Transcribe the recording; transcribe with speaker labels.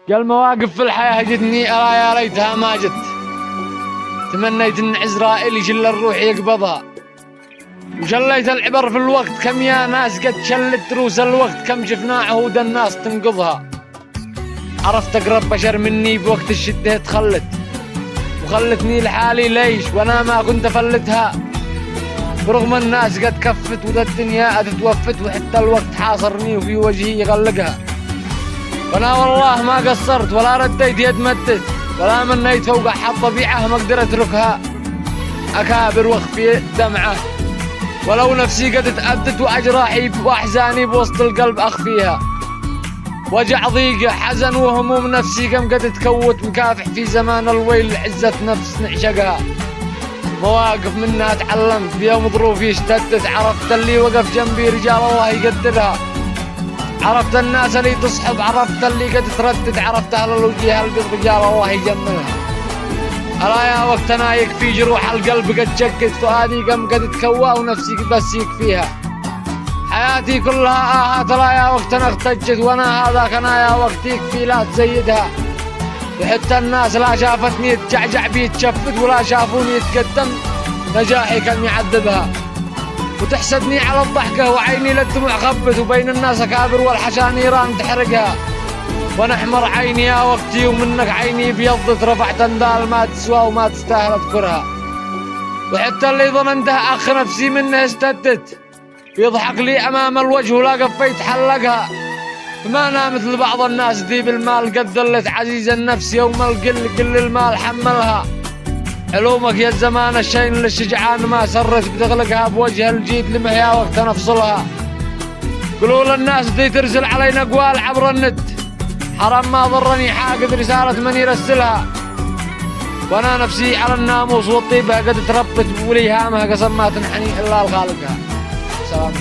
Speaker 1: قال مواقف في الحياة جتني أرى يا ريتها ما جت. تمنيت إن عزرائيل يشل الروح يقبضها، وشليت العبر في الوقت كم يا ناس قد شلت دروس الوقت، كم شفنا عهود الناس تنقضها. عرفت أقرب بشر مني بوقت الشدة تخلت، وخلتني لحالي ليش وأنا ما كنت أفلتها. برغم الناس قد كفت وذا الدنيا أتتوفت، وحتى الوقت حاصرني وفي وجهي يغلقها. وانا والله ما قصرت ولا رديت يد مدت، ولا منيت فوق حد طبيعة ما اقدر اتركها. اكابر واخفي دمعة ولو نفسي قد تأدت، واجراحي واحزاني بوسط القلب اخفيها. وجع ضيق حزن وهموم نفسي كم قد تكوت، مكافح في زمان الويل عزة نفس نعشقها. مواقف منها تعلمت بيوم ظروفي اشتدت، عرفت اللي وقف جنبي رجال الله يقدرها. عرفت الناس اللي تصحب، عرفت اللي قد تردد، عرفت اهل الوجيه البيض رجال الله يجملها. ألا يا وقتنا يكفي جروح القلب قد شكت، فؤادي قم قد تكوى ونفسي بس يكفيها. حياتي كلها آهات لا يا وقتنا اختجت، وانا هذاك انا يا وقت يكفي لا تزيدها. وحتى الناس لا شافتني يتجعجع بيتشفت، ولا شافوني يتقدم نجاحي كم يعذبها. وتحسدني على الضحكة وعيني للدموع خبت، وبين الناس أكابر والحشا نيران تحرقها. وانا احمر عيني يا وقتي ومنك عيني بيضت، رفعت اندال ما تسوى وما تستاهل اذكرها. وحتى اللي ظننته اخ نفسي منه استدت، يضحك لي امام الوجه ولا قفيت حلقها. فما انا مثل بعض الناس ذي بالمال قد ذلت عزيز النفس، يوم القل قل المال حملها. علومك يا الزمان الشين للشجعان ما سرت، بتغلقها بوجه الجيد لمحيا وقت نفصلها. قولوا للناس ذي ترسل علينا اقوال عبر النت، حرام ما ضرني حاقد رسالة من يرسلها. وانا نفسي على الناموس والطيبة قد تربت، ولي هامها قسم ما تنحني الا لخالقها. سلامتك.